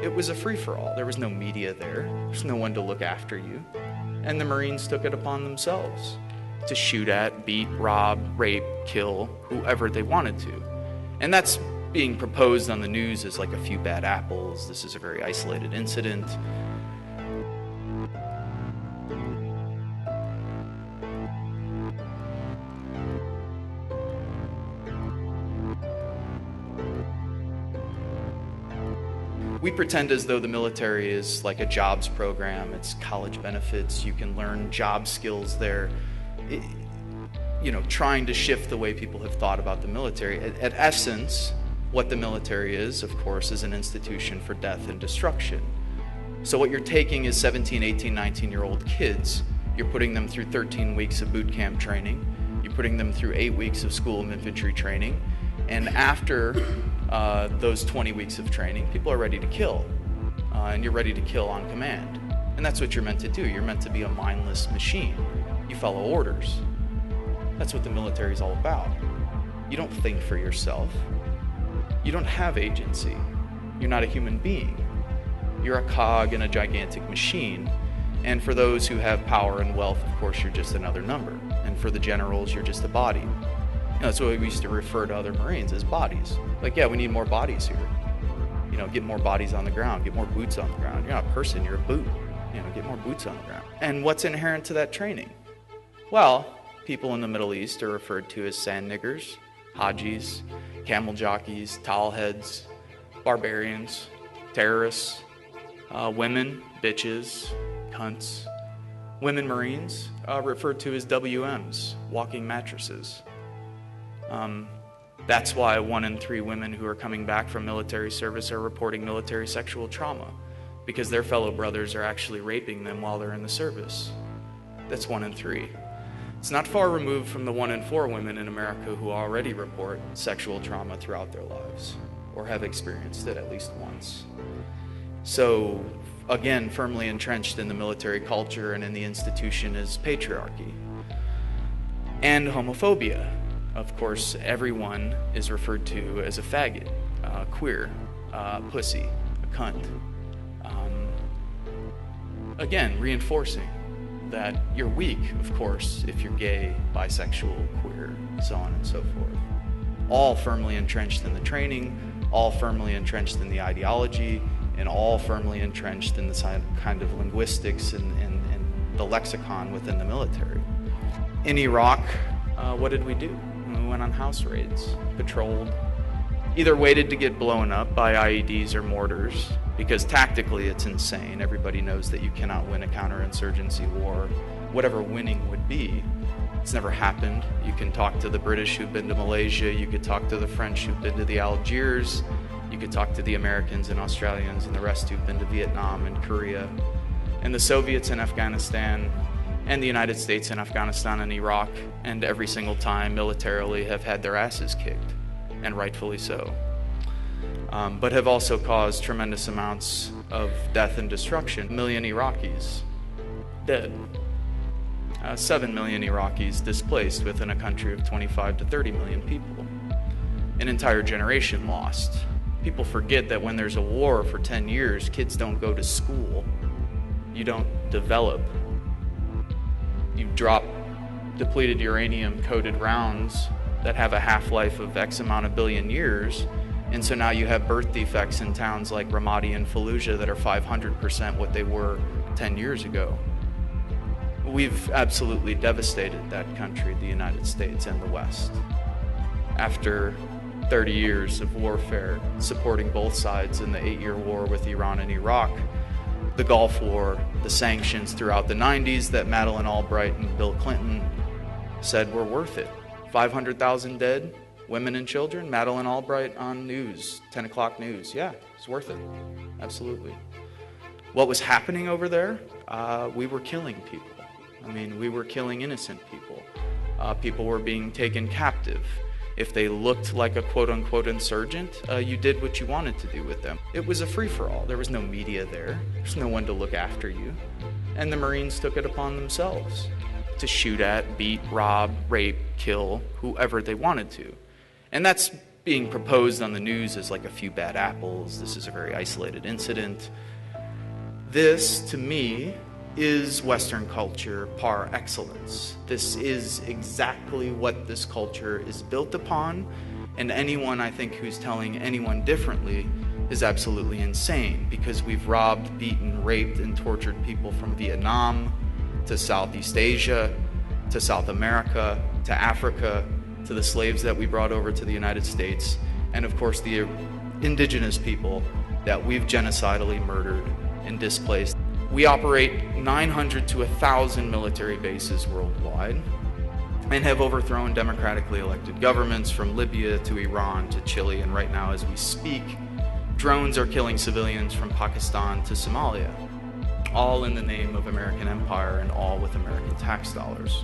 It was a free-for-all. There was no media there. There's no one to look after you. And the Marines took it upon themselves to shoot at, beat, rob, rape, kill whoever they wanted to. And that's being proposed on the news as like a few bad apples. This is a very isolated incident. We pretend as though the military is like a jobs program. It's college benefits. You can learn job skills there. Trying to shift the way people have thought about the military. At essence, what the military is, of course, is an institution for death and destruction. So what you're taking is 17, 18, 19-year-old kids. You're putting them through 13 weeks of boot camp training. You're putting them through 8 weeks of school of infantry training. And after those 20 weeks of training, people are ready to kill. And you're ready to kill on command. And that's what you're meant to do. You're meant to be a mindless machine. You follow orders. That's what the military is all about. You don't think for yourself. You don't have agency. You're not a human being. You're a cog in a gigantic machine. And for those who have power and wealth, of course, you're just another number. And for the generals, you're just a body. That's what we used to refer to other Marines as bodies. Like, yeah, we need more bodies here. Get more bodies on the ground, get more boots on the ground. You're not a person, you're a boot. Get more boots on the ground. And what's inherent to that training? Well, people in the Middle East are referred to as sand niggers, hajis, camel jockeys, towelheads, barbarians, terrorists, women, bitches, cunts. Women Marines referred to as WMs, walking mattresses. That's why 1 in 3 women who are coming back from military service are reporting military sexual trauma, because their fellow brothers are actually raping them while they're in the service. That's 1 in 3. It's not far removed from the 1 in 4 women in America who already report sexual trauma throughout their lives, or have experienced it at least once. So, again, firmly entrenched in the military culture and in the institution is patriarchy and homophobia. Of course, everyone is referred to as a faggot, queer, pussy, a cunt. Again, reinforcing that you're weak, of course, if you're gay, bisexual, queer, so on and so forth. All firmly entrenched in the training, all firmly entrenched in the ideology, and all firmly entrenched in the kind of linguistics and the lexicon within the military. In Iraq, what did we do? We went on house raids, patrolled, either waited to get blown up by IEDs or mortars, because tactically it's insane. Everybody knows that you cannot win a counterinsurgency war, whatever winning would be. It's never happened. You can talk to the British who've been to Malaysia, you could talk to the French who've been to the Algiers, you could talk to the Americans and Australians and the rest who've been to Vietnam and Korea, and the Soviets in Afghanistan, and the United States in Afghanistan and Iraq, and every single time militarily have had their asses kicked, and rightfully so. But have also caused tremendous amounts of death and destruction. 1 million Iraqis dead. 7 million Iraqis displaced within a country of 25 to 30 million people. An entire generation lost. People forget that when there's a war for 10 years, kids don't go to school. You don't develop. You drop depleted uranium-coated rounds that have a half-life of X amount of billion years, and so now you have birth defects in towns like Ramadi and Fallujah that are 500% what they were 10 years ago. We've absolutely devastated that country, the United States and the West. After 30 years of warfare, supporting both sides in the 8-year war with Iran and Iraq, the Gulf War, the sanctions throughout the 90s that Madeleine Albright and Bill Clinton said were worth it. 500,000 dead, women and children, Madeleine Albright on news, 10 o'clock news. Yeah, it's worth it, absolutely. What was happening over there? We were killing people. We were killing innocent people. People were being taken captive. If they looked like a quote-unquote insurgent, you did what you wanted to do with them. It was a free-for-all. There was no media there. There's no one to look after you. And the Marines took it upon themselves to shoot at, beat, rob, rape, kill whoever they wanted to. And that's being proposed on the news as like a few bad apples. This is a very isolated incident. This, to me, is Western culture par excellence. This is exactly what this culture is built upon, and anyone, I think, who's telling anyone differently is absolutely insane, because we've robbed, beaten, raped, and tortured people from Vietnam to Southeast Asia to South America to Africa to the slaves that we brought over to the United States, and of course the indigenous people that we've genocidally murdered and displaced. We operate 900 to 1,000 military bases worldwide and have overthrown democratically elected governments from Libya to Iran to Chile, and right now as we speak, drones are killing civilians from Pakistan to Somalia, all in the name of American empire and all with American tax dollars.